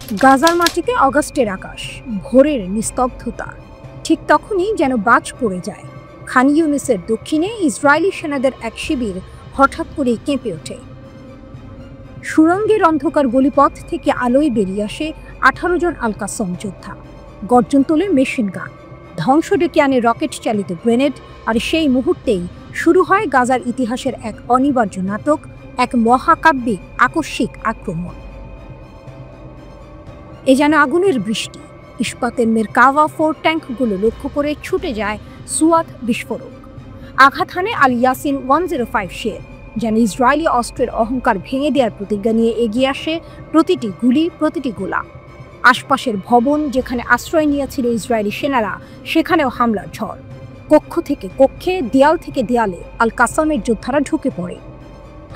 গাজার মাটিতে অগাস্টের আকাশ, ভোরের নিস্তব্ধতা। ঠিক তখনই যেন বাজ পড়ে যায়। খান ইউনিসের দক্ষিণে ইসরায়েলি সেনাদের এক শিবির হঠাৎ করেই কেঁপে ওঠে। সুড়ঙ্গের অন্ধকার গলিপথ থেকে আলোয় বেরিয়ে আসে 18 জন আল কাসম যোদ্ধা। গর্জন তোলে মেশিন গান, ধ্বংস ডেকে আনে রকেট চালিত গ্রেনেড। আর সেই মুহূর্তেই শুরু হয় গাজার ইতিহাসের এক অনিবার্য নাটক, এক মহাকাব্যিক আকস্মিক আক্রমণ। এ যেন আগুনের বৃষ্টি। ইস্পাতের মেরকাভা 4 ট্যাঙ্কগুলো লক্ষ্য করে ছুটে যায় সুয়াত বিস্ফোরক। আঘাত হানে আল ইয়াসিন 105 শেল। যেন ইসরায়েলি অস্ত্রের অহংকার ভেঙে দেওয়ার প্রতিজ্ঞা নিয়ে এগিয়ে আসে প্রতিটি গুলি, প্রতিটি গোলা। আশপাশের ভবন যেখানে আশ্রয় নিয়েছিল ইসরায়েলি সেনারা, সেখানেও হামলার ঝড়। কক্ষ থেকে কক্ষে, দেয়াল থেকে দেয়ালে আল কাসামের যোদ্ধারা ঢুকে পড়ে।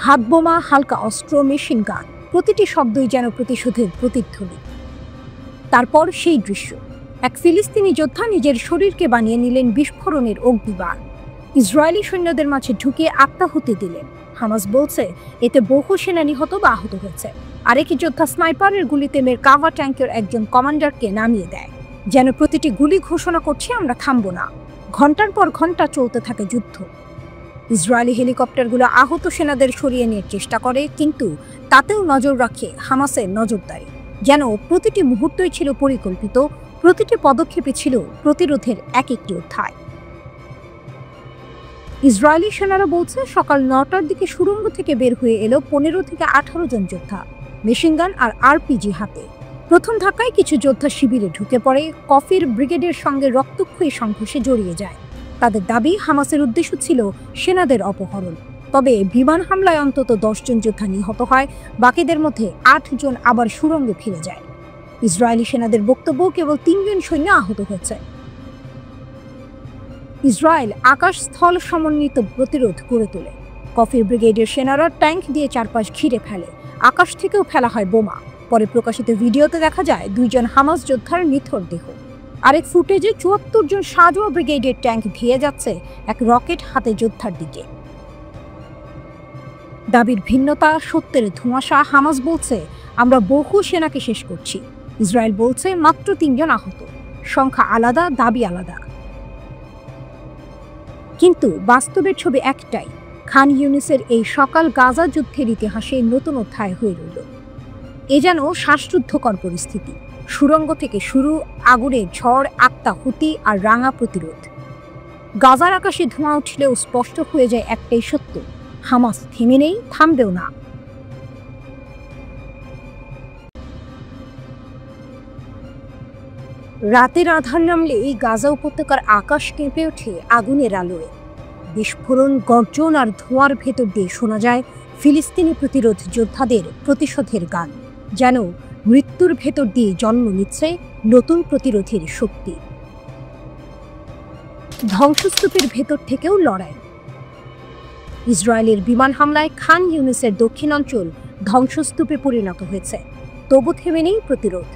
হাতবোমা, হালকা অস্ত্র, মেশিন গান, প্রতিটি শব্দই যেন প্রতিশোধের প্রতিধ্বনি। তারপর সেই দৃশ্য, এক ফিলিস্তিনি যোদ্ধা নিজের শরীরকে বানিয়ে নিলেন বিস্ফোরণের অগ্নিবাণ। ইসরায়েলি সৈন্যদের মাঝে ঢুকে আত্মাহুতি দিলেন। হামাস বলছে এতে বহু সেনা নিহত বা আহত হয়েছে। আরেক যোদ্ধা স্নাইপারের গুলিতে মেরকাভা ট্যাঙ্কের একজন কমান্ডারকে নামিয়ে দেয়। যেন প্রতিটি গুলি ঘোষণা করছে, আমরা থামব না। ঘন্টার পর ঘন্টা চলতে থাকে যুদ্ধ। ইসরায়েলি হেলিকপ্টারগুলো আহত সেনাদের সরিয়ে নেওয়ার চেষ্টা করে, কিন্তু তাতেও নজর রাখে হামাসের নজরদারি। যেন প্রতিটি মুহূর্তই ছিল পরিকল্পিত, প্রতিটি পদক্ষেপে ছিল প্রতিরোধের এক একটি অধ্যায়। ইসরায়েলি সেনারা বলছে সকাল 9টার দিকে সুড়ঙ্গ থেকে বের হয়ে এলো 15 থেকে 18 জন যোদ্ধা, মেশিনগান আর আরপিজি হাতে। প্রথম ধাক্কায় কিছু যোদ্ধা শিবিরে ঢুকে পড়ে, কফির ব্রিগেডের সঙ্গে রক্তক্ষয়ী সংঘর্ষে জড়িয়ে যায়। তাদের দাবি হামাসের উদ্দেশ্য ছিল সেনাদের অপহরণ। তবে বিমান হামলায় অন্তত 10 জন যোদ্ধা নিহত হয়, বাকিদের মধ্যে 8 জন আবার সুড়ঙ্গে ফিরে যায়। ইসরায়েলি সেনাদের বক্তব্য কেবল 3 জন সৈন্য আহত হয়েছে। ইসরায়েল আকাশ স্থল সমন্বিত প্রতিরোধ গড়ে তোলে। কফির ব্রিগেডের সেনারা ট্যাঙ্ক দিয়ে চারপাশ ঘিরে ফেলে, আকাশ থেকেও ফেলা হয় বোমা। পরে প্রকাশিত ভিডিওতে দেখা যায় 2 জন হামাস যোদ্ধার নিথর দেহ। আরেক ফুটেজে 74 জন সাজোয়া ব্রিগেডের ট্যাঙ্ক ধেয়ে যাচ্ছে এক রকেট হাতে যোদ্ধার দিকে। দাবির ভিন্নতা, সত্যের ধোঁয়াশা। হামাস বলছে আমরা বহু সেনাকে শেষ করছি, ইসরায়েল বলছে মাত্র 3 জন আহত। সংখ্যা আলাদা, দাবি আলাদা, কিন্তু বাস্তবের ছবি একটাই। খান ইউনিসের এই সকাল গাজা যুদ্ধের ইতিহাসে নতুন অধ্যায় হয়ে রইল। এ যেন শ্বাসরুদ্ধকর পরিস্থিতি। সুড়ঙ্গ থেকে শুরু, আগুনের ঝড়, আত্মাহুতি আর রাঙা প্রতিরোধ। গাজার আকাশে ধোঁয়া উঠলেও স্পষ্ট হয়ে যায় একটাই সত্য, হামাস থেমে নেই, থামবেও না। রাতের আধার নামলে এই গাজা উপত্যকার আকাশ কেঁপে ওঠে আগুনের আলোয়। বিস্ফোরণ, গর্জন আর ধোঁয়ার ভেতর দিয়ে শোনা যায় ফিলিস্তিনি প্রতিরোধ যোদ্ধাদের প্রতিশোধের গান। যেন মৃত্যুর ভেতর দিয়ে জন্ম নিচ্ছে নতুন প্রতিরোধের শক্তি। ধ্বংসস্তূপের ভেতর থেকেও লড়াই। ইসরায়েলের বিমান হামলায় খান ইউনিসের দক্ষিণাঞ্চল ধ্বংসস্তূপে পরিণত হয়েছে। তবু থেমে নেই প্রতিরোধ।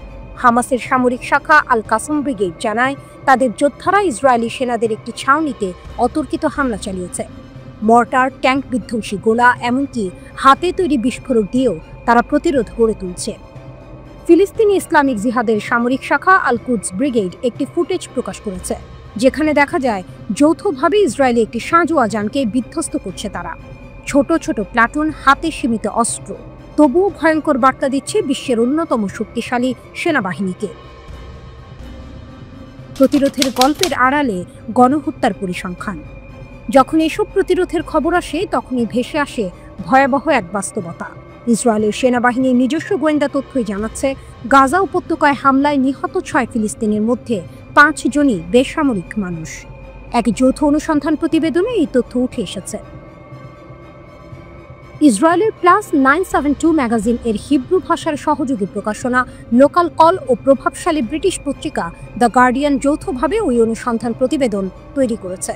হামাসের সামরিক শাখা আল কাসম ব্রিগেড জানায় তাদের যোদ্ধারা ইসরায়েলি সেনাদের একটি ছাউনিতে অতর্কিত হামলা চালিয়েছে। মর্টার, ট্যাঙ্ক বিধ্বংসী গোলা, এমনকি হাতে তৈরি বিস্ফোরক দিয়েও তারা প্রতিরোধ গড়ে তুলছে। ফিলিস্তিনি ইসলামিক জিহাদের সামরিক শাখা আল কুদস ব্রিগেড একটি ফুটেজ প্রকাশ করেছে, যেখানে দেখা যায় যৌথভাবে ইসরায়েলি একটি সাঁজোয়া যানকে বিধ্বস্ত করছে তারা। ছোট ছোট প্লাটুন, হাতে সীমিত অস্ত্র, তবুও ভয়ঙ্কর বার্তা দিচ্ছে বিশ্বের অন্যতম শক্তিশালী সেনাবাহিনীকে। প্রতিরোধের গল্পের আড়ালে গণহত্যার পরিসংখ্যান। যখন এসব প্রতিরোধের খবর আসে, তখনই ভেসে আসে ভয়াবহ এক বাস্তবতা। ইসরায়েলের সেনাবাহিনীর নিজস্ব গোয়েন্দা তথ্যই জানাচ্ছে গাজা উপত্যকায় হামলায় নিহত 6 ফিলিস্তিনের মধ্যে 5 জনই বেসামরিক মানুষ। এক যৌথ অনুসন্ধান প্রতিবেদনে এই তথ্য উঠে এসেছে। ইসরায়েলের +972 ম্যাগাজিন এর হিব্রু ভাষার সহযোগী প্রকাশনা লোকাল কল ও প্রভাবশালী ব্রিটিশ পত্রিকা দ্য গার্ডিয়ান যৌথভাবে ওই অনুসন্ধান প্রতিবেদন তৈরি করেছে।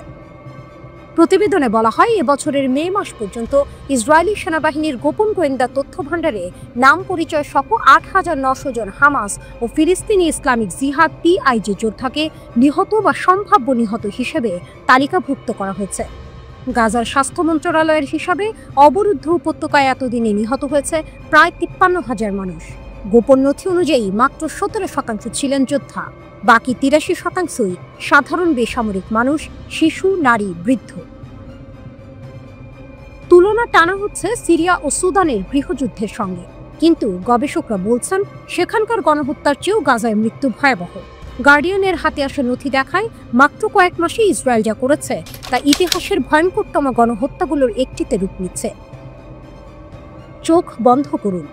প্রতিবেদনে বলা হয়, এবছরের মে মাস পর্যন্ত ইসরায়েলি সেনাবাহিনীর গোপন গোয়েন্দা তথ্য ভাণ্ডারে নাম পরিচয় সহ 8900 জন হামাস ও ফিলিস্তিনি ইসলামিক জিহাদ PIJ যোদ্ধাকে নিহত বা সম্ভাব্য নিহত হিসেবে তালিকাভুক্ত করা হয়েছে। গাজার স্বাস্থ্য মন্ত্রণালয়ের হিসাবে অবরুদ্ধ উপত্যকায় এতদিনে নিহত হয়েছে প্রায় 53,000 মানুষ। গোপন নথি অনুযায়ী মাত্র 17% ছিলেন যোদ্ধা, বাকি 83%ই সাধারণ বেসামরিক মানুষ, শিশু, নারী, বৃদ্ধ। তুলনা টানা হচ্ছে সিরিয়া ও সুদানের গৃহযুদ্ধের সঙ্গে, কিন্তু গবেষকরা বলছেন সেখানকার গণহত্যার চেয়েও গাজায় মৃত্যু ভয়াবহ। গার্ডিয়ানের হাতে আসা নথি দেখায় মাত্র কয়েক মাসে ইসরায়েল যা করেছে তা ইতিহাসের ভয়ঙ্করতম গণহত্যাগুলোর একটিতে রূপ নিচ্ছে। চোখ বন্ধ করুন,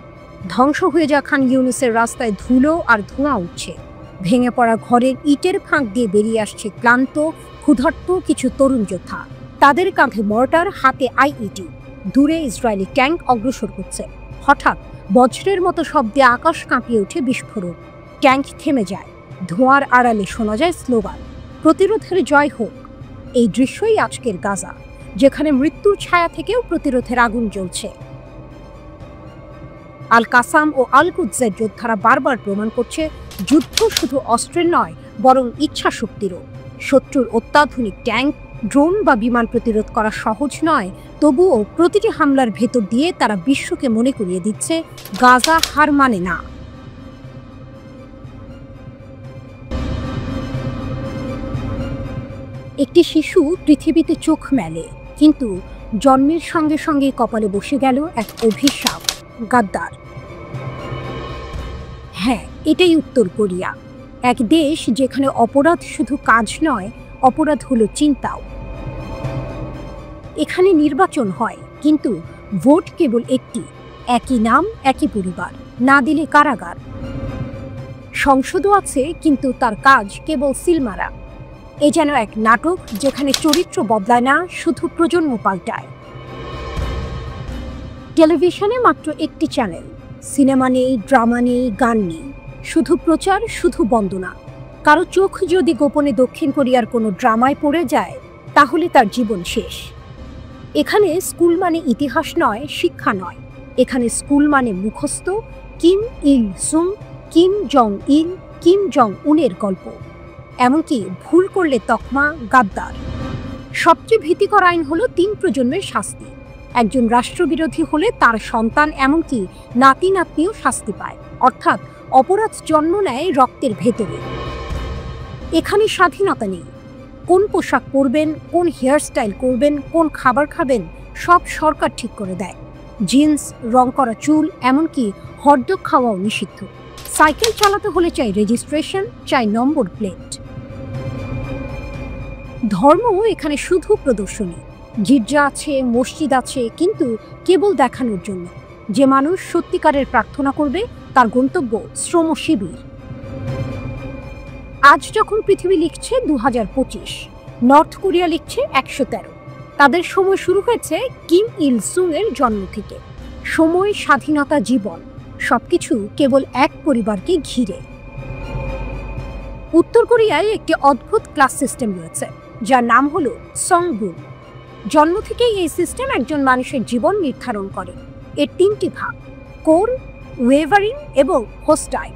ধ্বংস হয়ে যাওয়া খান ইউনুসের রাস্তায় ধুলো আর ধোঁয়া উঠছে। ভেঙে পড়া ঘরের ইটের ফাঁক দিয়ে বেরিয়ে আসছে ক্লান্ত, ক্ষুধার্ত কিছু তরুণ যোদ্ধা। তাদের কাঁধে মর্টার, হাতে আইইডি। দূরে ইসরায়েলি ট্যাঙ্ক অগ্রসর হচ্ছে। হঠাৎ বজ্রের মতো শব্দে আকাশ কাঁপিয়ে ওঠে বিস্ফোরণ। ট্যাঙ্ক থেমে যায়, ধোঁয়ার আড়ালে শোনা যায় স্লোগান, প্রতিরোধের জয় হোক। এই দৃশ্যই আজকের গাজা, যেখানে মৃত্যুর ছায়া থেকেও প্রতিরোধের আগুন জ্বলছে। আল কাসাম ও আল কুদসের যোদ্ধারা বারবার প্রমাণ করছে যুদ্ধ শুধু অস্ত্রের নয়, বরং ইচ্ছা শক্তিরও। শত্রুর অত্যাধুনিক ট্যাঙ্ক, ড্রোন বা বিমান প্রতিরোধ করা সহজ নয়, তবুও প্রতিটি হামলার ভেতর দিয়ে তারা বিশ্বকে মনে করিয়ে দিচ্ছে গাজা হার মানে না। একটি শিশু পৃথিবীতে চোখ মেলে, কিন্তু জন্মের সঙ্গে সঙ্গে কপালে বসে গেল এক অভিশাপ, গাদ্দার। হ্যাঁ, এটাই উত্তর কোরিয়া, এক দেশ যেখানে অপরাধ শুধু কাজ নয়, অপরাধ হলো চিন্তাও। এখানে নির্বাচন হয়, কিন্তু ভোট কেবল একটি, একই নাম, একই পরিবার, না দিলে কারাগার। সংসদও আছে, কিন্তু তার কাজ কেবল সিলমারা। এ যেন এক নাটক যেখানে চরিত্র বদলায় না, শুধু প্রজন্ম পাল্টায়। টেলিভিশনে মাত্র একটি চ্যানেল, সিনেমা নেই, ড্রামা নেই, গান নেই, শুধু প্রচার, শুধু বন্দনা। কারো চোখ যদি গোপনে দক্ষিণ কোরিয়ার কোনো ড্রামায় পড়ে যায়, তাহলে তার জীবন শেষ। এখানে স্কুল মানে ইতিহাস নয়, শিক্ষা নয়, এখানে স্কুল মানে মুখস্থ, কিম ইল সুং, কিম জং ইল, কিম জং উনের গল্প। এমনকি ভুল করলে তকমা, গাদ্দার। সবচেয়ে ভীতিকর আইন হলো 3 প্রজন্মের শাস্তি। একজন রাষ্ট্রবিরোধী হলে তার সন্তান, এমনকি নাতি নাতনিও শাস্তি পায়। অর্থাৎ অপরাধ জন্ম নেয় রক্তের ভেতরে। এখানে স্বাধীনতা নেই। কোন পোশাক পরবেন, কোন হেয়ারস্টাইল করবেন, কোন খাবার খাবেন, সব সরকার ঠিক করে দেয়। জিন্স, রং করা চুল, এমনকি হটডগ খাওয়াও নিষিদ্ধ। সাইকেল চালাতে হলে চাই রেজিস্ট্রেশন, চাই নম্বর প্লেট। ধর্ম এখানে শুধু প্রদর্শনী। গির্জা আছে, মসজিদ আছে, কিন্তু কেবল দেখানোর জন্য। যে মানুষ সত্যিকারের প্রার্থনা করবে, তার গন্তব্য শ্রম শিবির। আজ যখন পৃথিবী লিখছে 2025, নর্থ কোরিয়া লিখছে 113। তাদের সময় শুরু হয়েছে কিম ইল সুং এর জন্ম থেকে। সময়, স্বাধীনতা, জীবন, সবকিছু কেবল এক পরিবারকে ঘিরে। উত্তর কোরিয়ায় একটি অদ্ভুত ক্লাস সিস্টেম রয়েছে, যার নাম হলো সংগুন। জন্ম থেকেই এই সিস্টেম একজন মানুষের জীবন নির্ধারণ করে। এর 3টি ভাগ, কোর, ওয়েভারিং এবং হোস্টাইল।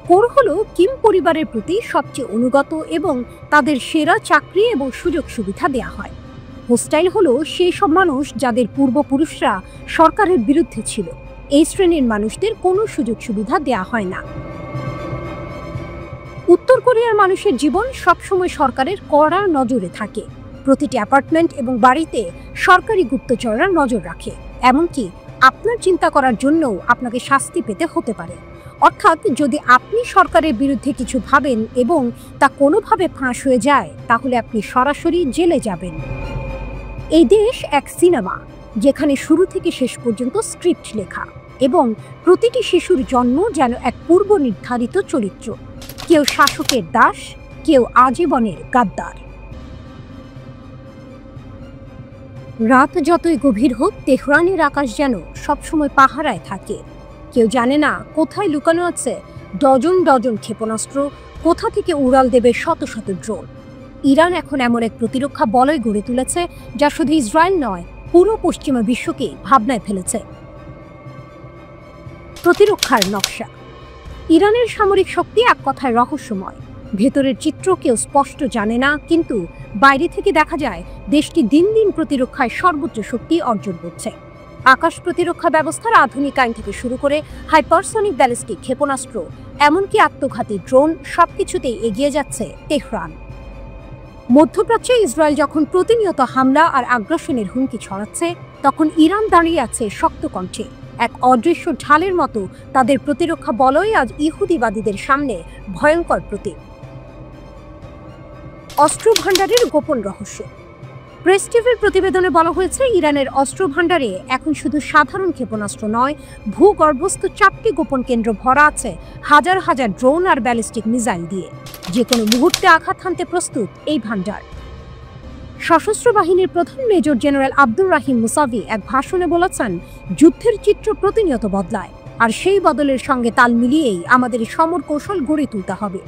কোর হলো কিম পরিবারের প্রতি সবচেয়ে অনুগত এবং তাদের সেরা চাকরি এবং সুযোগ সুবিধা দেয়া হয়। হোস্টাইল হলো সেই সব মানুষ যাদের পূর্বপুরুষরা সরকারের বিরুদ্ধে ছিল। এই শ্রেণীর মানুষদের কোনো সুযোগ সুবিধা দেয়া হয় না। উত্তর কোরিয়ার মানুষের জীবন সবসময় সরকারের কড়া নজরে থাকে। প্রতিটি অ্যাপার্টমেন্ট এবং বাড়িতে সরকারি গুপ্তচররা নজর রাখে। এমনকি আপনার চিন্তা করার জন্যও আপনাকে শাস্তি পেতে হতে পারে। অর্থাৎ যদি আপনি সরকারের বিরুদ্ধে কিছু ভাবেন এবং তা কোনোভাবে ফাঁস হয়ে যায়, তাহলে আপনি সরাসরি জেলে যাবেন। এই দেশ এক সিনেমা, যেখানে শুরু থেকে শেষ পর্যন্ত স্ক্রিপ্ট লেখা এবং প্রতিটি শিশুর জন্ম যেন এক পূর্ব নির্ধারিত চরিত্র। কেউ শাসকের দাস, কেউ আজীবনের গাদ্দার। রাত যতই গভীর হোক, তেহরানের আকাশ যেন সবসময় পাহারায় থাকে। কেউ জানে না কোথায় লুকানো আছে ডজন ডজন ক্ষেপণাস্ত্র, কোথা থেকে উড়াল দেবে শত শত ড্রোন। ইরান এখন এমন এক প্রতিরক্ষা বলয় গড়ে তুলেছে, যা শুধু ইসরায়েল নয়, পুরো পশ্চিমা বিশ্বকে ভাবনায় ফেলেছে। প্রতিরক্ষার নকশা। ইরানের সামরিক শক্তি এক কথায় রহস্যময়। ভেতরের চিত্র কেউ স্পষ্ট জানে না, কিন্তু বাইরে থেকে দেখা যায় দেশটি দিন দিন প্রতিরক্ষায় সর্বোচ্চ শক্তি অর্জন করছে। আকাশ প্রতিরক্ষা ব্যবস্থার আধুনিকায়ন থেকে শুরু করে হাইপারসনিক ব্যালিস্টিক ক্ষেপণাস্ত্র, এমনকি আত্মঘাতী ড্রোন, সবকিছুতেই এগিয়ে যাচ্ছে তেহরান। মধ্যপ্রাচ্যে ইসরায়েল যখন প্রতিনিয়ত হামলা আর আগ্রাসনের হুমকি ছড়াচ্ছে, তখন ইরান দাঁড়িয়ে আছে শক্ত কণ্ঠে। এক অদৃশ্য ঢালের মতো তাদের প্রতিরক্ষা বলয় আজ ইহুদিবাদীদের সামনে ভয়ঙ্কর প্রতীক। অস্ত্র ভাণ্ডারের গোপন রহস্য। প্রেস টিভির প্রতিবেদনে বলা হয়েছে, ইরানের অস্ত্র ভাণ্ডারে এখন শুধু সাধারণ ক্ষেপণাস্ত্র নয়, ভূগর্ভস্থ 4টি গোপন কেন্দ্র ভরা আছে হাজার হাজার ড্রোন আর ব্যালিস্টিক মিসাইল দিয়ে। যে কোনো মুহূর্তে আঘাত হানতে প্রস্তুত এই ভাণ্ডার। সশস্ত্র বাহিনীর প্রধান মেজর জেনারেল আব্দুর রাহিম মুসাভি এক ভাষণে বলেছেন, যুদ্ধের চিত্র প্রতিনিয়ত বদলায়, আর সেই বদলের সঙ্গে তাল মিলিয়েই আমাদের সমর কৌশল গড়ে তুলতে হবে।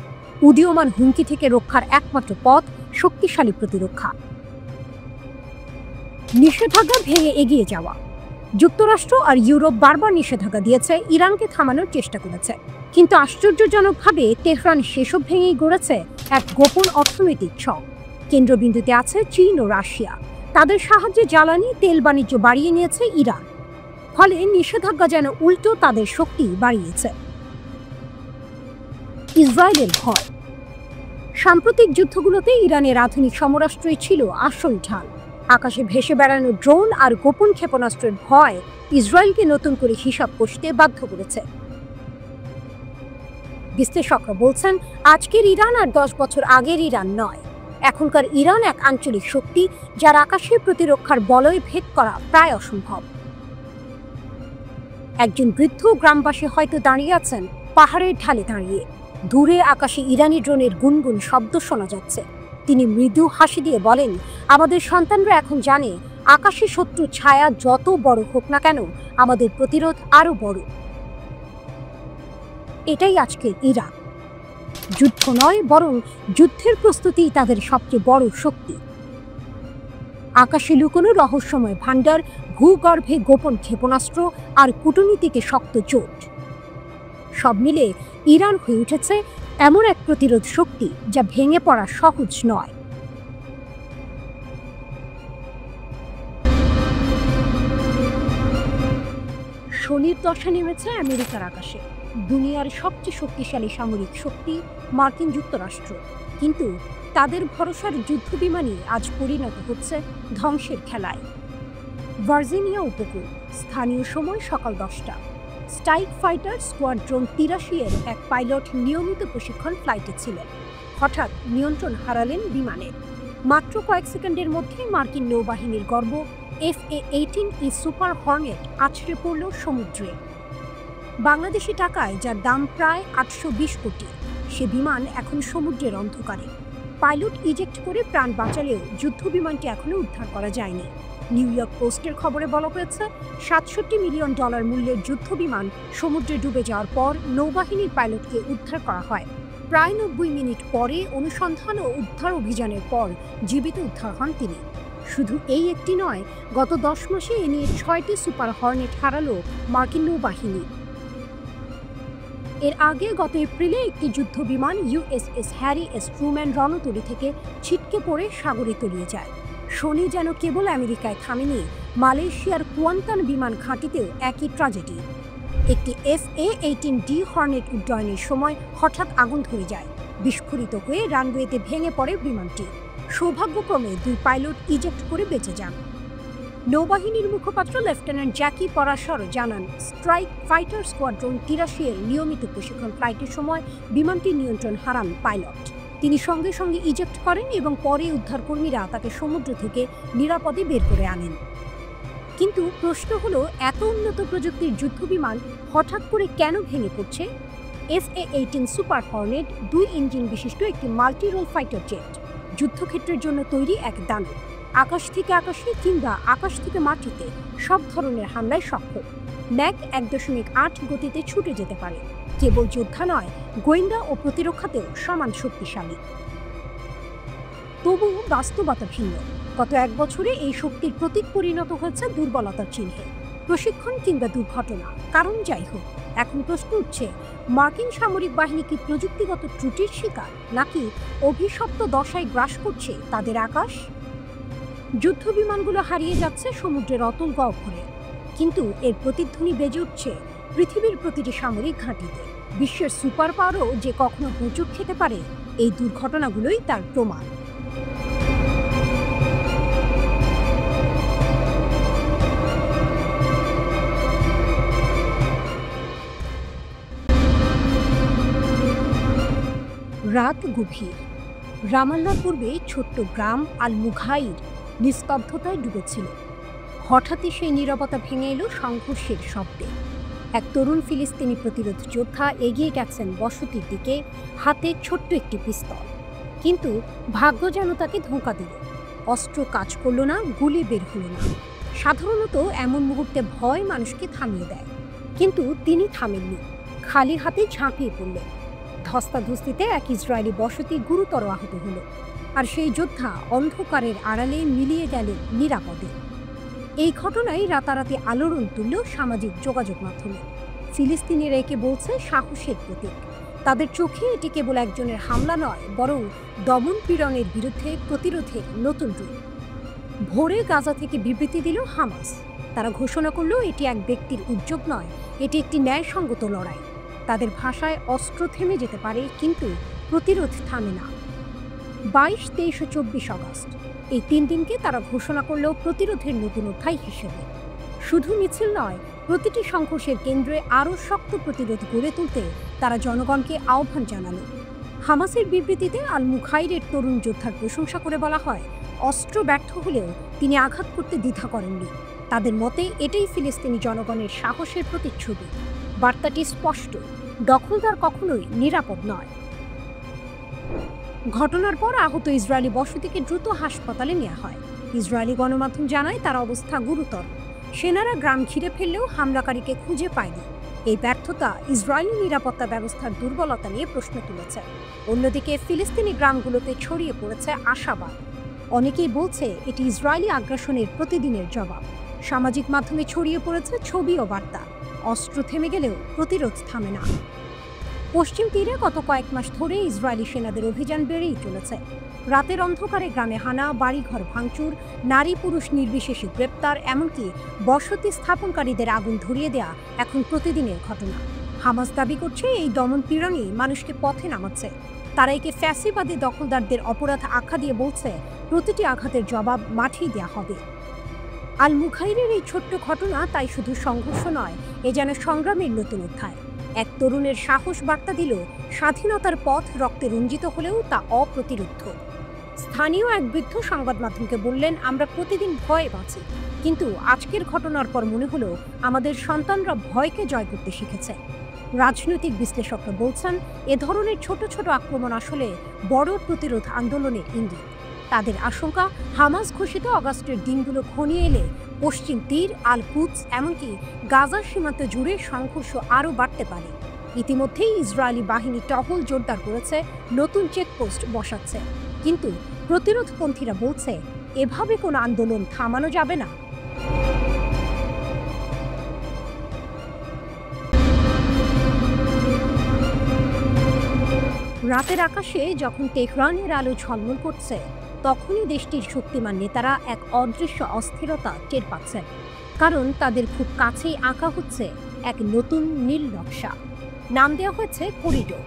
উদীয়মান হুমকি থেকে রক্ষার একমাত্র পথ শক্তিশালী প্রতিরক্ষা। নিষেধাজ্ঞা ভেঙে এগিয়ে যাওয়া। যুক্তরাষ্ট্র আর ইউরোপ বারবার নিষেধাজ্ঞা দিয়েছে, ইরানকে থামানোর চেষ্টা করেছে, কিন্তু আশ্চর্যজনকভাবে তেহরান সেসব ভেঙেই গড়েছে এক গোপন অর্থনৈতিক ছক। কেন্দ্রবিন্দুতে আছে চীন ও রাশিয়া। তাদের সাহায্যে জ্বালানি তেল বাণিজ্য বাড়িয়ে নিয়েছে ইরান। ফলে নিষেধাজ্ঞা যেন উল্টো তাদের শক্তি বাড়িয়েছে। ইসরায়েলের ভয়। সাম্প্রতিক যুদ্ধগুলোতে ইরানের আধুনিক সমরাস্ত্রই ছিল আসল ঢাল। আকাশে ভেসে বেড়ানো ড্রোন আর গোপন ক্ষেপণাস্ত্রের ভয় ইসরায়েলকে নতুন করে হিসাব কষতে বাধ্য করেছে। বিশ্লেষকরা বলছেন, আজকের ইরান আর 10 বছর আগের ইরান নয়। এখনকার ইরান এক আঞ্চলিক শক্তি, যার আকাশে প্রতিরক্ষার বলয় ভেদ করা প্রায় অসম্ভব। একজন বৃদ্ধ গ্রামবাসী হয়তো দাঁড়িয়ে আছেন পাহাড়ের ঢালে দাঁড়িয়ে। দূরে আকাশে ইরানি ড্রোনের গুনগুন শব্দ শোনা যাচ্ছে। তিনি মৃদু হাসি দিয়ে বলেন, আমাদের সন্তানরা এখন জানে, আকাশে শত্রু ছায়া যত বড় হোক না কেন, আমাদের প্রতিরোধ আরো বড়। এটাই আজকের ইরান। যুদ্ধ নয়, বরং যুদ্ধের প্রস্তুতি তাদের সবচেয়ে বড় শক্তি। আকাশে লুকোনো রহস্যময় ভাণ্ডার, ভূগর্ভে গোপন ক্ষেপণাস্ত্র আর কূটনীতিকে শক্ত জোট, সব মিলে ইরান হয়ে উঠেছে এমন এক প্রতিরোধ শক্তি যা ভেঙে পড়া সহজ নয়। শনির দশা নেমেছে আমেরিকার আকাশে। দুনিয়ার সবচেয়ে শক্তিশালী সামরিক শক্তি মার্কিন যুক্তরাষ্ট্র, কিন্তু তাদের ভরসার যুদ্ধবিমানই আজ পরিণত হচ্ছে ধ্বংসের খেলায়। ভার্জিনিয়া উপকূল, স্থানীয় সময় সকাল 10টা। স্ট্রাইক ফাইটার স্কোয়াড্রন 83-এর এক পাইলট নিয়মিত প্রশিক্ষণ ফ্লাইটে ছিলেন। হঠাৎ নিয়ন্ত্রণ হারালেন বিমানের। মাত্র কয়েক সেকেন্ডের মধ্যে মার্কিন নৌবাহিনীর গর্ব FA-18E সুপার হর্নেট আছড়ে পড়ল সমুদ্রে। বাংলাদেশি টাকায় যার দাম প্রায় 820 কোটি, সে বিমান এখন সমুদ্রের অন্ধকারে। পাইলট ইজেক্ট করে প্রাণ বাঁচালেও যুদ্ধবিমানটি এখনো উদ্ধার করা যায়নি। নিউ ইয়র্ক পোস্টের খবরে বলা হয়েছে, $67 মিলিয়ন মূল্যের যুদ্ধবিমান সমুদ্রে ডুবে যাওয়ার পর নৌবাহিনীর পাইলটকে উদ্ধার করা হয়। প্রায় 90 মিনিট পরে অনুসন্ধান ও উদ্ধার অভিযানের পর জীবিত উদ্ধার হন তিনি। শুধু এই একটি নয়, গত 10 মাসে এ নিয়ে 6টি সুপার হর্নেট হারালো মার্কিন নৌবাহিনী। এর আগে গত এপ্রিলে একটি যুদ্ধবিমান USS হ্যারি এস ট্রুম্যান রণতরী থেকে ছিটকে পড়ে সাগরে তলিয়ে যায়। শনি যেন কেবল আমেরিকায় থামেনি, মালয়েশিয়ার কুয়ান্তান বিমান ঘাঁটিতেও একই ট্র্যাজেডি। একটি FA-18D হর্নেট উড্ডয়নের সময় হঠাৎ আগুন ধরে যায়। বিস্ফোরিত হয়ে রানওয়েতে ভেঙে পড়ে বিমানটি। সৌভাগ্যক্রমে 2 পাইলট ইজেক্ট করে বেঁচে যান। নৌবাহিনীর মুখপাত্র লেফটেন্যান্ট জ্যাকি পরাশর জানান, স্ট্রাইক ফাইটার স্কোয়াড্রন 83-এর নিয়মিত প্রশিক্ষণ ফ্লাইটের সময় বিমানটির নিয়ন্ত্রণ হারান পাইলট। তিনি সঙ্গে সঙ্গে ইজেক্ট করেন এবং পরে উদ্ধারকর্মীরা তাকে সমুদ্র থেকে নিরাপদে বের করে আনেন। কিন্তু প্রশ্ন হলো, এত উন্নত প্রযুক্তির যুদ্ধবিমান হঠাৎ করে কেন ভেঙে পড়ছে? FA-18 সুপার হর্নেট 2 ইঞ্জিন বিশিষ্ট একটি মাল্টি রোল ফাইটার জেট, যুদ্ধক্ষেত্রের জন্য তৈরি এক দানব। আকাশ থেকে আকাশে কিংবা আকাশ থেকে মাটিতে সব ধরনের হামলায় সক্ষম। ম্যাক 1.8 গতিতে ছুটে যেতে পারে। কেবল যোদ্ধা নয়, গোয়েন্দা ও প্রতিরক্ষাতেও সমান শক্তিশালী। তবু বাস্তবতা ভিন্ন। গত 1 বছরে এই শক্তির প্রতীক পরিণত হয়েছে দুর্বলতার চিহ্নে। প্রশিক্ষণ কিংবা দুর্ঘটনা, কারণ যাই হোক, এখন প্রশ্ন উঠছে, মার্কিন সামরিক বাহিনী কি প্রযুক্তিগত ত্রুটির শিকার, নাকি অভিশপ্ত দশায় গ্রাস করছে তাদের আকাশ? যুদ্ধবিমানগুলো হারিয়ে যাচ্ছে সমুদ্রের অতল গহ্বরে। কিন্তু এর প্রতিধ্বনি বেজে উঠছে পৃথিবীর প্রতিটি সামরিক ঘাঁটিতে। বিশ্বের সুপার পাওয়ারও যে কখনো হোঁচট খেতে পারে, এই দুর্ঘটনাগুলোই তার প্রমাণ। রাত গভীর। রামাল্লার পূর্বে ছোট্ট গ্রাম আল মুঘাইর নিস্তব্ধতায় ডুবেছিল। হঠাৎই সেই নীরবতা ভেঙে এলো সংঘর্ষের শব্দে। এক তরুণ ফিলিস্তিনি প্রতিরোধ যোদ্ধা এগিয়ে গেছেন বসতির দিকে, হাতে ছোট্ট একটি পিস্তল। কিন্তু ভাগ্য যেন তাকে ধোঁকা দিল। অস্ত্র কাজ করল না, গুলি বের হলো না। সাধারণত এমন মুহূর্তে ভয় মানুষকে থামিয়ে দেয়, কিন্তু তিনি থামেননি। খালি হাতে ঝাঁপিয়ে পড়লেন। ধস্তাধস্তিতে এক ইসরায়েলি বসতি গুরুতর আহত হল, আর সেই যোদ্ধা অন্ধকারের আড়ালে মিলিয়ে গেলেন নিরাপদে। এই ঘটনায় রাতারাতি আলোড়ন তুলল সামাজিক যোগাযোগ মাধ্যমে। ফিলিস্তিনিরা একে বলছে সাহসের প্রতীক। তাদের চোখে এটি কেবল একজনের হামলা নয়, বরং দমন পীড়নের বিরুদ্ধে প্রতিরোধের নতুন রূপ। ভোরে গাজা থেকে বিবৃতি দিল হামাস। তারা ঘোষণা করল এটি এক ব্যক্তির উদ্যোগ নয়, এটি একটি ন্যায়সঙ্গত লড়াই। তাদের ভাষায় অস্ত্র থেমে যেতে পারে, কিন্তু প্রতিরোধ থামে না। 22, 23 ও 24 আগস্ট এই 3 দিনকে তারা ঘোষণা করল প্রতিরোধের নতুন অধ্যায় হিসেবে। শুধু মিছিল নয়, প্রতিটি সংঘর্ষের কেন্দ্রে আরও শক্ত প্রতিরোধ গড়ে তুলতে তারা জনগণকে আহ্বান জানালো। হামাসের বিবৃতিতে আল মুখাইরের তরুণ যোদ্ধার প্রশংসা করে বলা হয়, অস্ত্র ব্যর্থ হলেও তিনি আঘাত করতে দ্বিধা করেননি। তাদের মতে এটাই ফিলিস্তিনি জনগণের সাহসের প্রতিচ্ছবি। বার্তাটি স্পষ্ট, দখলদার কখনোই নিরাপদ নয়। ঘটনার পর আহত ইসরায়েলি বসতিকে দ্রুত হাসপাতালে নেওয়া হয়। ইসরায়েলি গণমাধ্যম জানায় তার অবস্থা গুরুতর। সেনারা গ্রাম ঘিরে ফেললেও হামলাকারীকে খুঁজে পায়নি। এই ব্যর্থতা ইসরায়েলি নিরাপত্তা ব্যবস্থার দুর্বলতা নিয়ে প্রশ্ন তুলেছে। অন্যদিকে ফিলিস্তিনি গ্রামগুলোতে ছড়িয়ে পড়েছে আশাবাদ। অনেকেই বলছে এটি ইসরায়েলি আগ্রাসনের প্রতিদিনের জবাব। সামাজিক মাধ্যমে ছড়িয়ে পড়েছে ছবি ও বার্তা। অস্ত্র থেমে গেলেও প্রতিরোধ থামে না। পশ্চিম তীরে গত কয়েক মাস ধরে ইসরায়েলি সেনাদের অভিযান বেড়েই চলেছে। রাতের অন্ধকারে গ্রামে হানা, বাড়িঘর ভাঙচুর, নারী পুরুষ নির্বিশেষে গ্রেপ্তার, এমনকি বসতি স্থাপনকারীদের আগুন ধরিয়ে দেয়া এখন প্রতিদিনের ঘটনা। হামাস দাবি করছে এই দমন পীড়নই মানুষকে পথে নামাচ্ছে। তারা একে ফ্যাসিবাদী দখলদারদের অপরাধ আখ্যা দিয়ে বলছে প্রতিটি আঘাতের জবাব মাঠেই দেয়া হবে। আল মুখাইরের এই ছোট্ট ঘটনা তাই শুধু সংঘর্ষ নয়, এ যেন সংগ্রামের নতুন অধ্যায়। এক তরুণের সাহস বার্তা দিল স্বাধীনতার পথ রক্তে রঞ্জিত হলেও তা অপ্রতিরোধ্য। স্থানীয় এক বৃদ্ধ সংবাদ মাধ্যমকে বললেন, আমরা প্রতিদিন ভয়ে বাঁচি, কিন্তু আজকের ঘটনার পর মনে হলো আমাদের সন্তানরা ভয়কে জয় করতে শিখেছে। রাজনৈতিক বিশ্লেষকরা বলছেন এ ধরনের ছোট ছোট আক্রমণ আসলে বড় প্রতিরোধ আন্দোলনের ইঙ্গিত। তাদের আশঙ্কা হামাস ঘোষিত আগস্টের দিনগুলো ঘনিয়ে এলে পশ্চিম তীর, আল কুদস, এমনকি গাজার সীমান্ত জুড়ে সংঘর্ষ আরও বাড়তে পারে। ইতিমধ্যেই ইসরায়েলি বাহিনী টহল জোরদার করেছে, নতুন চেকপোস্ট বসাচ্ছে। কিন্তু প্রতিরোধপন্থীরা বলছে এভাবে কোনো আন্দোলন থামানো যাবে না। রাতের আকাশে যখন তেহরানের আলো ঝলমল করছে, তখনই দেশটির শক্তিমান নেতারা এক অদৃশ্য অস্থিরতা টের পাচ্ছেন। কারণ তাদের খুব কাছেই আঁকা হচ্ছে এক নতুন নীল নকশা। নাম দেওয়া হয়েছে করিডোর।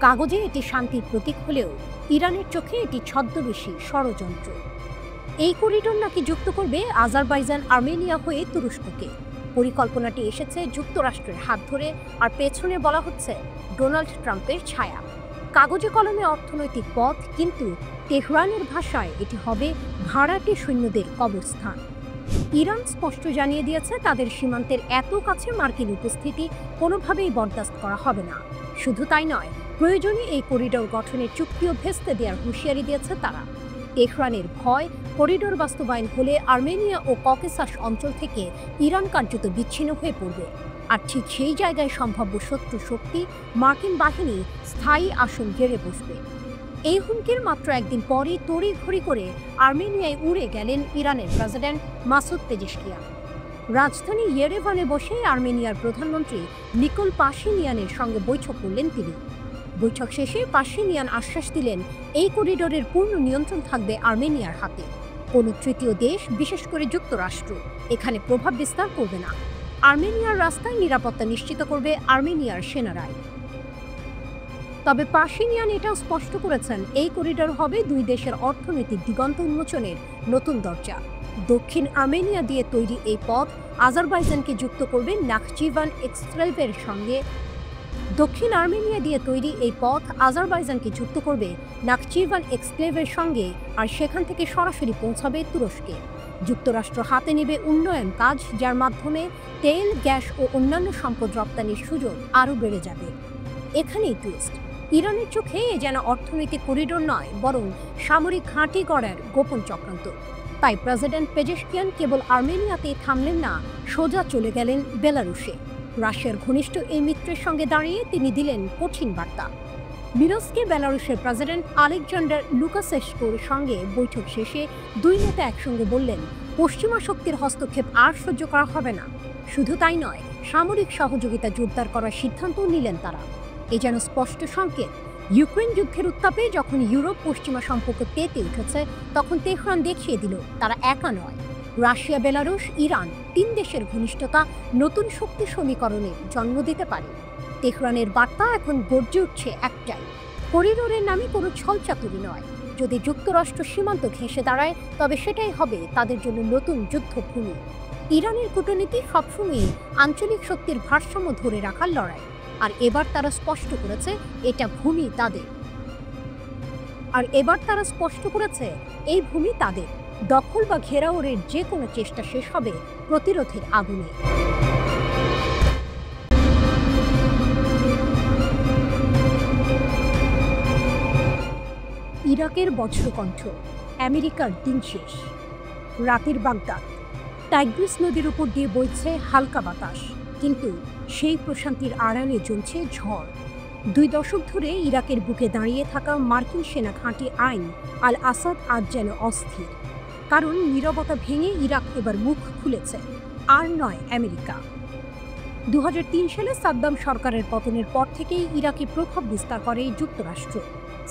কাগজে এটি শান্তির প্রতীক হলেও ইরানের চোখে এটি ছদ্মবেশী ষড়যন্ত্র। এই করিডোর নাকি যুক্ত করবে আজারবাইজান, আর্মেনিয়া হয়ে তুরস্ককে। পরিকল্পনাটি এসেছে যুক্তরাষ্ট্রের হাত ধরে, আর পেছনে বলা হচ্ছে ডোনাল্ড ট্রাম্পের ছায়া। কাগজে কলমে অর্থনৈতিক পথ, কিন্তু তেহরানের ভাষায় এটি হবে ভাড়াটে সৈন্যদের কবরস্থান। ইরান স্পষ্ট জানিয়ে দিয়েছে তাদের সীমান্তের এত কাছে মার্কিন উপস্থিতি কোনোভাবেই বরদাস্ত করা হবে না। শুধু তাই নয়, প্রয়োজনে এই করিডোর গঠনের চুক্তিও ভেস্তে দেওয়ার হুঁশিয়ারি দিয়েছে তারা। তেহরানের ভয়, করিডোর বাস্তবায়ন হলে আর্মেনিয়া ও ককেসাস অঞ্চল থেকে ইরান কার্যত বিচ্ছিন্ন হয়ে পড়বে। আর ঠিক সেই জায়গায় সম্ভাব্য শত্রু শক্তি, মার্কিন বাহিনী স্থায়ী আসন গেড়ে বসবে। এই হুমকির মাত্র একদিন পরই তড়িঘড়ি করে আর্মেনিয়ায় উড়ে গেলেন ইরানের প্রেসিডেন্ট মাসুদ পেজেশকিয়ান। রাজধানী ইয়েরেভানে বসে আর্মেনিয়ার প্রধানমন্ত্রী নিকোল পাশিনিয়ানের সঙ্গে বৈঠক করলেন তিনি। বৈঠক শেষে পাশিনিয়ান আশ্বাস দিলেন এই করিডোরের পূর্ণ নিয়ন্ত্রণ থাকবে আর্মেনিয়ার হাতে। কোনো তৃতীয় দেশ, বিশেষ করে যুক্তরাষ্ট্র, এখানে প্রভাব বিস্তার করবে না। আর্মেনিয়ার রাস্তায় নিরাপত্তা নিশ্চিত করবে আর্মেনিয়ার সেনারাই। তবে পাশিনিয়ান এটাও স্পষ্ট করেছেন, এই করিডর হবে দুই দেশের অর্থনৈতিক দিগন্ত উন্মোচনের নতুন দরজা। দক্ষিণ আর্মেনিয়া দিয়ে তৈরি এই পথ আজারবাইজানকে যুক্ত করবে নাখচিভান এক্সক্লেভের সঙ্গে। দক্ষিণ আর্মেনিয়া দিয়ে তৈরি এই পথ আজারবাইজানকে যুক্ত করবে নাখচিভান এক্সক্লেভের সঙ্গে, আর সেখান থেকে সরাসরি পৌঁছাবে তুরস্কে। যুক্তরাষ্ট্র হাতে নেবে উন্নয়ন কাজ, যার মাধ্যমে তেল, গ্যাস ও অন্যান্য সম্পদ রপ্তানির সুযোগ আরও বেড়ে যাবে। এখানেই টুইস্ট, ইরানের চোখে এ যেন অর্থনৈতিক করিডোর নয়, বরং সামরিক ঘাঁটি গড়ার গোপন চক্রান্ত। তাই প্রেসিডেন্ট পেজেশকিয়ান কেবল আর্মেনিয়াতেই থামলেন না, সোজা চলে গেলেন বেলারুশে। রাশিয়ার ঘনিষ্ঠ এই মিত্রের সঙ্গে দাঁড়িয়ে তিনি দিলেন কঠিন বার্তা। মিনস্কে বেলারুশের প্রেসিডেন্ট আলেকজান্ডার লুকাশেস্কুর সঙ্গে বৈঠক শেষে দুই নেতা একসঙ্গে বললেন, পশ্চিমা শক্তির হস্তক্ষেপ আর সহ্য করা হবে না। শুধু তাই নয়, সামরিক সহযোগিতা জোরদার করার সিদ্ধান্তও নিলেন তারা। এ যেন স্পষ্ট সংকেত, ইউক্রেন যুদ্ধের উত্তাপে যখন ইউরোপ পশ্চিমা সম্পর্ক তেতে উঠেছে, তখন তেহরান দেখিয়ে দিল তারা একা নয়। রাশিয়া, বেলারুশ, ইরান, তিন দেশের ঘনিষ্ঠতা নতুন শক্তি সমীকরণের জন্ম দিতে পারে। তেহরানের বার্তা এখন গর্জে উঠছে একটাই, করিডোরের নামে কোনো ছলচাতুরি নয়। যদি যুক্তরাষ্ট্র সীমান্ত ঘেঁষে দাঁড়ায়, তবে সেটাই হবে তাদের জন্য নতুন যুদ্ধভূমি। ইরানের কূটনীতি সবসময়ই আঞ্চলিক শক্তির ভারসাম্য ধরে রাখার লড়াই, আর এবার তারা স্পষ্ট করেছে এই ভূমি তাদের। দখল বা ঘেরাওয়ের যে কোনো চেষ্টা শেষ হবে প্রতিরোধের আগুনে। ইরাকের বজ্রকণ্ঠ, আমেরিকার দিন শেষ। রাতের বাগদাদ, টাইগ্রিস নদীর উপর দিয়ে বইছে হালকা বাতাস, কিন্তু সেই প্রশান্তির আড়ালে জ্বলছে ঝড়। 2 দশক ধরে ইরাকের বুকে দাঁড়িয়ে থাকা মার্কিন সেনা ঘাঁটি আইন আল আসাদ আজ যেন অস্থির। কারণ নীরবতা ভেঙে ইরাক এবার মুখ খুলেছে, আর নয় আমেরিকা। 2003 সালে সাদ্দাম সরকারের পতনের পর থেকেই ইরাকে প্রভাব বিস্তার করে যুক্তরাষ্ট্র।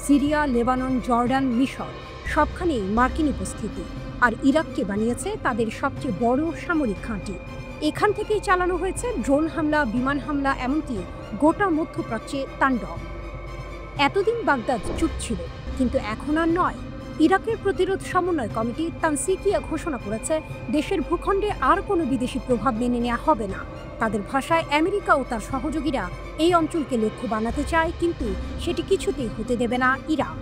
সিরিয়া, লেবানন, জর্ডান, মিশর সবখানেই মার্কিন উপস্থিতি, আর ইরাককে বানিয়েছে তাদের সবচেয়ে বড় সামরিক ঘাঁটি। এখান থেকেই চালানো হয়েছে ড্রোন হামলা, বিমান হামলা, এমনকি গোটা মধ্যপ্রাচ্যে তাণ্ডব। এতদিন বাগদাদ চুপ ছিল, কিন্তু এখন আর নয়। ইরাকের প্রতিরোধ সমন্বয় কমিটি তানসিকিয়া ঘোষণা করেছে, দেশের ভূখণ্ডে আর কোনো বিদেশি প্রভাব মেনে নেওয়া হবে না। তাদের ভাষায়, আমেরিকা ও তার সহযোগীরা এই অঞ্চলকে লক্ষ্য বানাতে চায়, কিন্তু সেটি কিছুতেই হতে দেবে না ইরাক।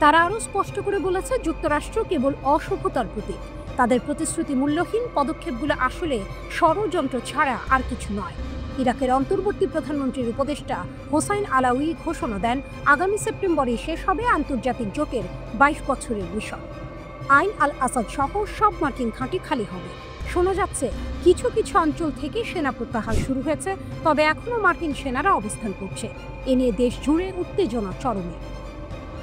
তারা আরও স্পষ্ট করে বলেছে, যুক্তরাষ্ট্র কেবল অসভ্যতার প্রতীক। তাদের প্রতিশ্রুতি মূল্যহীন, পদক্ষেপগুলো আসলে ষড়যন্ত্র ছাড়া আর কিছু নয়। ইরাকের অন্তর্বর্তী প্রধানমন্ত্রীর উপদেষ্টা হোসাইন আলাউই ঘোষণা দেন, আগামী সেপ্টেম্বরে শেষ হবে আন্তর্জাতিক জোটের 22 বছরের মিশন। আইন আল আসাদ সহ সব মার্কিন ঘাঁটি খালি হবে। শোনা যাচ্ছে কিছু কিছু অঞ্চল থেকে সেনা প্রত্যাহার শুরু হয়েছে, তবে এখনও মার্কিন সেনারা অবস্থান করছে। এ নিয়ে দেশ জুড়ে উত্তেজনা চরমে।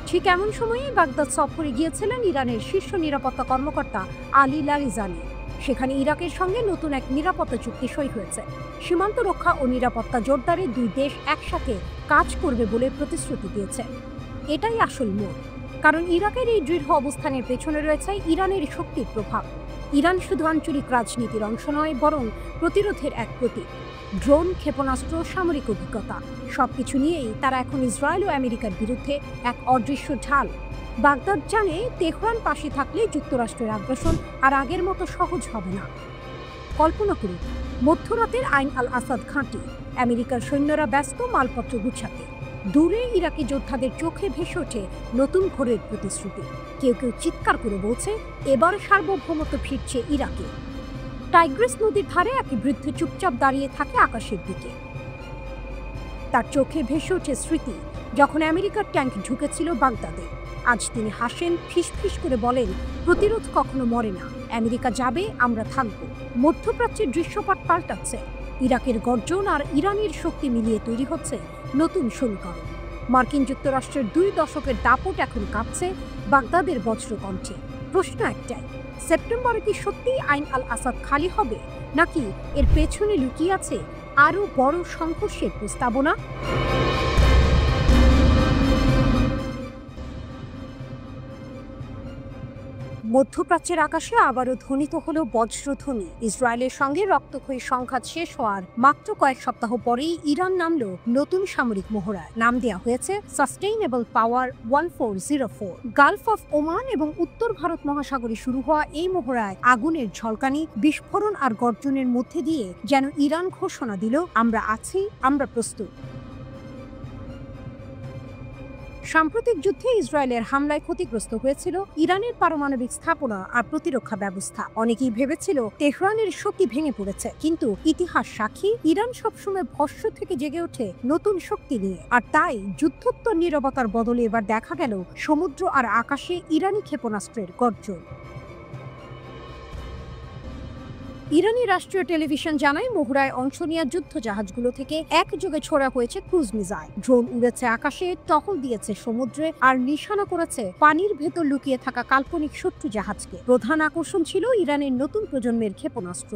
ঠিক এমন সময়েই বাগদাদ সফরে গিয়েছিলেন ইরানের শীর্ষ নিরাপত্তা কর্মকর্তা আলী লারিজানি। সেখানে ইরাকের সঙ্গে নতুন এক নিরাপত্তা চুক্তি সই হয়েছে। সীমান্ত রক্ষা ও নিরাপত্তা জোরদারে দুই দেশ একসাথে কাজ করবে বলে প্রতিশ্রুতি দিয়েছে। এটাই আসল মোড়, কারণ ইরাকের এই দৃঢ় অবস্থানের পেছনে রয়েছে ইরানের শক্তির প্রভাব। ইরান শুধু আঞ্চলিক রাজনীতির অংশ নয়, বরং প্রতিরোধের এক প্রতীক। ড্রোন, ক্ষেপণাস্ত্র, সামরিক অভিজ্ঞতা সবকিছু নিয়েই তারা এখন ইসরায়েল ও আমেরিকার বিরুদ্ধে এক অদৃশ্য ঢাল। বাগদাদ জানে, তেহরান পাশে থাকলে যুক্তরাষ্ট্রের আগ্রাসন আর আগের মতো সহজ হবে না। কল্পনা করুন, মধ্যরাতের আইন আল আসাদ ঘাঁটি, আমেরিকার সৈন্যরা ব্যস্ত মালপত্র গুছাতে। দূরে ইরাকি যোদ্ধাদের চোখে ভেসে ওঠে নতুন ভোরের প্রতিশ্রুতি। কেউ কেউ চিৎকার করে বলছে, এবার সার্বভৌমত্ব ফিরছে ইরাকে। টাইগ্রিস নদীর ধারে এক বৃদ্ধ চুপচাপ দাঁড়িয়ে থাকে আকাশের দিকে। তার চোখে ভেসে ওঠে স্মৃতি, যখন আমেরিকার ট্যাঙ্ক ঢুকেছিল বাগদাদে। আজ তিনি হাসেন, ফিসফিস করে বলেন, প্রতিরোধ কখনো মরে না, আমেরিকা যাবে, আমরা থাকব। মধ্যপ্রাচ্যের দৃশ্যপট পাল্টাচ্ছে। ইরাকের গর্জন আর ইরানের শক্তি মিলিয়ে তৈরি হচ্ছে নতুন সমীকরণ। মার্কিন যুক্তরাষ্ট্রের 2 দশকের দাপট এখন কাঁপছে বাগদাদের বজ্রকণ্ঠে। প্রশ্ন একটাই, সেপ্টেম্বরে কি সত্যিই আইন আল আসাদ খালি হবে, নাকি এর পেছনে লুকিয়ে আছে আরও বড় সংঘর্ষের প্রস্তাবনা? মধ্যপ্রাচ্যের আকাশে আবারও ধ্বনিত হলো বজ্রধ্বনি। ইসরায়েলের সঙ্গে রক্তক্ষয়ী সংঘাত শেষ হওয়ার মাত্র কয়েক সপ্তাহ পরেই ইরান নামল নতুন সামরিক মহড়ায়। নাম দেওয়া হয়েছে sustainable power 1404। Gulf of Oman এবং উত্তর ভারত মহাসাগরে শুরু হওয়া এই মহড়ায় আগুনের ঝলকানি, বিস্ফোরণ আর গর্জনের মধ্যে দিয়ে যেন ইরান ঘোষণা দিল, আমরা আছি, আমরা প্রস্তুত। সাম্প্রতিক যুদ্ধে ইসরায়েলের হামলায় ক্ষতিগ্রস্ত হয়েছিল ইরানের পারমাণবিক স্থাপনা আর প্রতিরক্ষা ব্যবস্থা। অনেকেই ভেবেছিল তেহরানের শক্তি ভেঙে পড়েছে, কিন্তু ইতিহাস সাক্ষী ইরান সবসময় ভস্ম থেকে জেগে ওঠে নতুন শক্তি নিয়ে। আর তাই যুদ্ধোত্তর নীরবতার বদলে এবার দেখা গেল সমুদ্র আর আকাশে ইরানি ক্ষেপণাস্ত্রের গর্জন। ইরানি রাষ্ট্রীয় টেলিভিশন জানায়, মহড়ায় অংশ নেওয়া যুদ্ধ জাহাজগুলো থেকে একযোগে ছোড়া হয়েছে ক্রুজ মিসাইল। ড্রোন উড়েছে আকাশে, টহল দিয়েছে সমুদ্রে, আর নিশানা করেছে পানির ভেতর লুকিয়ে থাকা কাল্পনিক শত্রু জাহাজকে। প্রধান আকর্ষণ ছিল ইরানের নতুন প্রজন্মের ক্ষেপণাস্ত্র।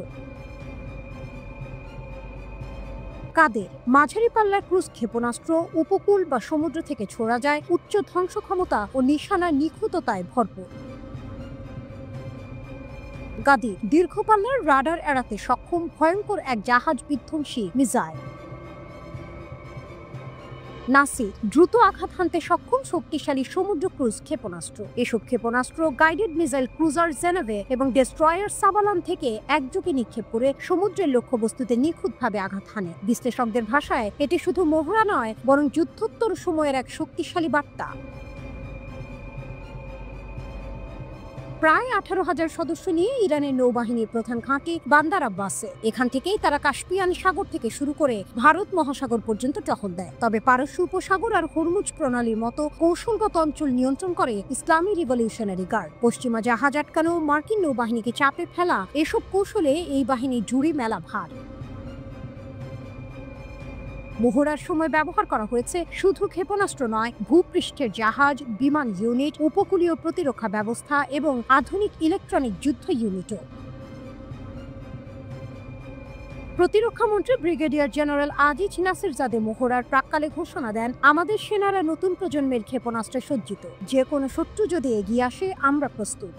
কাদের মাঝারি পাল্লার ক্রুজ ক্ষেপণাস্ত্র উপকূল বা সমুদ্র থেকে ছোড়া যায়, উচ্চ ধ্বংস ক্ষমতা ও নিশানা নিখুঁততায় ভরপুর। গাদি দীর্ঘ পাল্লার রাডার এড়াতে সক্ষম ভয়ঙ্কর এক জাহাজ বিধ্বংসী মিসাইল। নাসির দ্রুত আঘাত হানতে সক্ষম শক্তিশালী সমুদ্র ক্রুজ ক্ষেপণাস্ত্র। এসব ক্ষেপণাস্ত্র গাইডেড মিসাইল ক্রুজার জেনেভে এবং ডেস্ট্রয়ার সাবালান থেকে একযোগে নিক্ষেপ করে সমুদ্রের লক্ষ্যবস্তুতে নিখুঁতভাবে আঘাত হানে। বিশ্লেষকদের ভাষায় এটি শুধু মহড়া নয়, বরং যুদ্ধোত্তর সময়ের এক শক্তিশালী বার্তা। প্রায় 18,000 সদস্য নিয়ে ইরানের নৌবাহিনীর প্রধান ঘাঁটি বান্দার আব্বাসে। এখান থেকেই তারা কাস্পিয়ান সাগর থেকে শুরু করে ভারত মহাসাগর পর্যন্ত টহল দেয়। তবে পারস্য উপসাগর আর হরমুজ প্রণালীর মতো কৌশলগত অঞ্চল নিয়ন্ত্রণ করে ইসলামী রিভলিউশনারি গার্ড। পশ্চিমা জাহাজ আটকানো, মার্কিন নৌবাহিনীকে চাপে ফেলা, এসব কৌশলে এই বাহিনী জুড়ি মেলা ভার। মহড়ার সময় ব্যবহার করা হয়েছে শুধু ক্ষেপণাস্ত্র নয়, ভূপৃষ্ঠের জাহাজ, বিমান ইউনিট, উপকূলীয় প্রতিরক্ষা ব্যবস্থা এবং আধুনিক ইলেকট্রনিক যুদ্ধ ইউনিটও। প্রতিরক্ষামন্ত্রী ব্রিগেডিয়ার জেনারেল আজিজ নাসিরজাদে মহড়ার প্রাক্কালে ঘোষণা দেন, আমাদের সেনারা নতুন প্রজন্মের ক্ষেপণাস্ত্রে সজ্জিত, যে কোনো শত্রু যদি এগিয়ে আসে আমরা প্রস্তুত।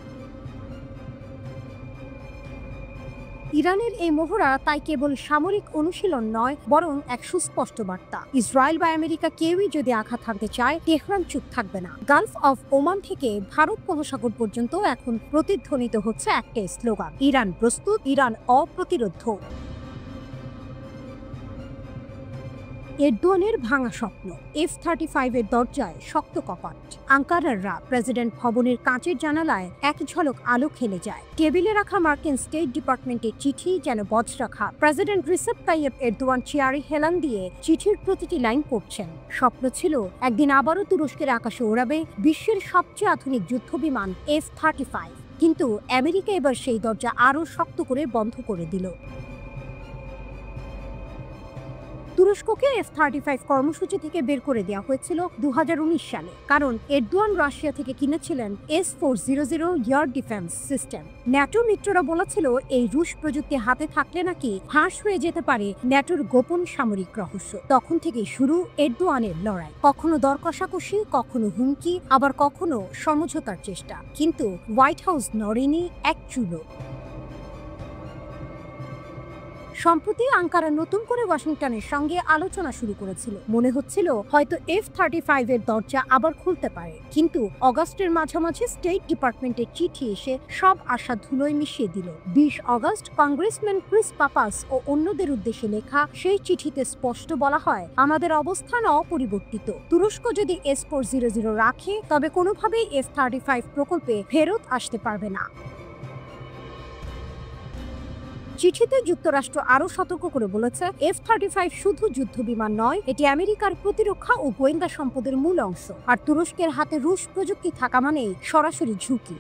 ইরানের এই মহড়া তাই কেবল সামরিক অনুশীলন নয়, বরং এক সুস্পষ্ট বার্তা। ইসরায়েল বা আমেরিকা কেউই যদি আঘাত হানতে চায়, তেহরান চুপ থাকবে না। গালফ অফ ওমান থেকে ভারত মহাসাগর পর্যন্ত এখন প্রতিধ্বনিত হচ্ছে একটাই স্লোগান, ইরান প্রস্তুত, ইরান অপ্রতিরোধ্য। এরদোয়ানের ভাঙা স্বপ্ন, F-35 এর দরজায় শক্ত কপাট। আঙ্কারার প্রেসিডেন্ট ভবনের কাঁচের জানালায় এক ঝলক আলো খেলে যায়। টেবিলে রাখা মার্কিন স্টেট ডিপার্টমেন্টের চিঠি যেন বজ্রাঘাত। প্রেসিডেন্ট রিসেপ তাইয়েপ এরদোয়ান চেয়ারে হেলান দিয়ে চিঠির প্রতিটি লাইন পড়ছেন। স্বপ্ন ছিল একদিন আবারও তুরস্কের আকাশে ওড়াবে বিশ্বের সবচেয়ে আধুনিক যুদ্ধবিমান F-35। কিন্তু আমেরিকা এবার সেই দরজা আরও শক্ত করে বন্ধ করে দিল। তুরস্ককে F-35 কর্মসূচি থেকে বের করে দেওয়া হয়েছিল 2019 সালে, কারণ এরদোয়ান রাশিয়া থেকে কিনেছিলেন S-400 air defence system. NATO মিত্ররা বলেছিল, এই রুশ প্রযুক্তি হাতে থাকলে নাকি ফাঁস হয়ে যেতে পারে ন্যাটোর গোপন সামরিক রহস্য। তখন থেকেই শুরু এরদোয়ানের লড়াই, কখনো দর কষাকষি, কখনো হুমকি, আবার কখনো সমঝোতার চেষ্টা। কিন্তু হোয়াইট হাউস নড়েনি এক চুলো। সম্প্রতি আঙ্কারা নতুন করে ওয়াশিংটনের সঙ্গে আলোচনা শুরু করেছিল। মনে হচ্ছিল হয়তো F-35 এর দরজা আবার খুলতে পারে, কিন্তু অগাস্টের মাঝামাঝি স্টেট ডিপার্টমেন্টের চিঠি এসে সব আশা ধুলোয় মিশিয়ে দিল। 20 অগস্ট কংগ্রেসম্যান ক্রিস পাপাস ও অন্যদের উদ্দেশ্যে লেখা সেই চিঠিতে স্পষ্ট বলা হয়, আমাদের অবস্থান অপরিবর্তিত। তুরস্ক যদি S-400 রাখে, তবে কোনোভাবেই F-35 প্রকল্পে ফেরত আসতে পারবে না। চিঠিতে যুক্তরাষ্ট্র আরও সতর্ক করে বলেছে, F-35 শুধু যুদ্ধবিমান নয়, এটি আমেরিকার প্রতিরক্ষা ও গোয়েন্দা সম্পদের মূল অংশ। আর তুরস্কের হাতে রুশ প্রযুক্তি থাকা মানেই সরাসরি ঝুঁকি।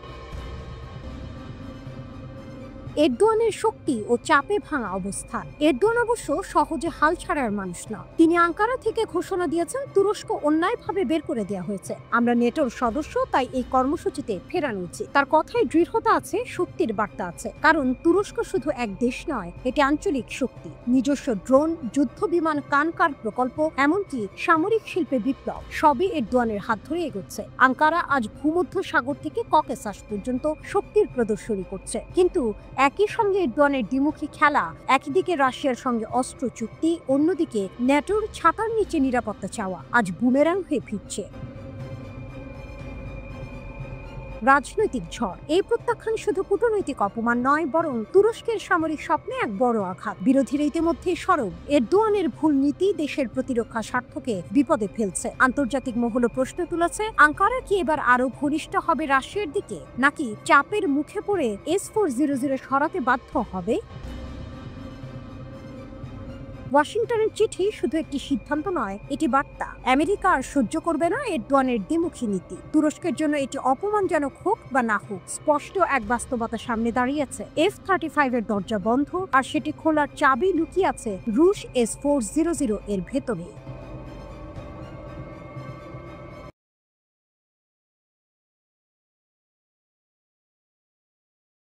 এরদোয়ানের শক্তি ও চাপে ভাঙা অবস্থান। এরদোয়ান অবশ্য সহজে হাল ছাড়ার মানুষ না। তিনি আঙ্কারা থেকে ঘোষণা দিয়েছেন তুরস্ক অন্যায়ভাবে বের করে দেওয়া হয়েছে, আমরা নেটোর সদস্য, তাই এই কর্মসূচিতে ফেরানো উচিত। তার কথায় দৃঢ়তা আছে, শক্তির বার্তা আছে, কারণ তুরস্ক শুধু এক দেশ নয়, এটি আঞ্চলিক শক্তি। নিজস্ব ড্রোন, যুদ্ধ বিমান, কানকার প্রকল্প, এমনকি সামরিক শিল্পে বিপ্লব, সবই এরদোয়ানের হাত ধরে এগোচ্ছে। আঙ্কারা আজ ভূমধ্য সাগর থেকে ককেসাস পর্যন্ত শক্তির প্রদর্শনী করছে, কিন্তু একই সঙ্গে এরদোয়ানের দ্বিমুখী খেলা, একদিকে রাশিয়ার সঙ্গে অস্ত্র চুক্তি, অন্যদিকে ন্যাটোর ছাতার নিচে নিরাপত্তা চাওয়া, আজ বুমেরাং হয়ে ফিরছে। রাজনৈতিক ঝড়। এই প্রত্যাখ্যান শুধু কূটনৈতিক অপমান নয়, বরং তুরস্কের সামরিক স্বপ্নে এক বড় আঘাত। বিরোধীরা ইতিমধ্যে সরব। এরদোয়ানের ভুল নীতি দেশের প্রতিরক্ষা স্বার্থকে বিপদে ফেলছে। আন্তর্জাতিক মহল প্রশ্ন তুলেছে, আঙ্কারা কি এবার আরো ঘনিষ্ঠ হবে রাশিয়ার দিকে, নাকি চাপের মুখে পড়ে S-400 সরাতে বাধ্য হবে? ওয়াশিংটনের চিঠি শুধু একটি সিদ্ধান্ত নয়, এটি বার্তা। আমেরিকা আর সহ্য করবে না এরদোয়ানের দ্বিমুখী নীতি। তুরস্কের জন্য এটি অপমানজনক হোক বা না হোক, স্পষ্ট এক বাস্তবতা সামনে দাঁড়িয়েছে। F-35 এর দরজা বন্ধ, আর সেটি খোলার চাবি লুকিয়ে আছে রুশ S-400 এর ভেতরে।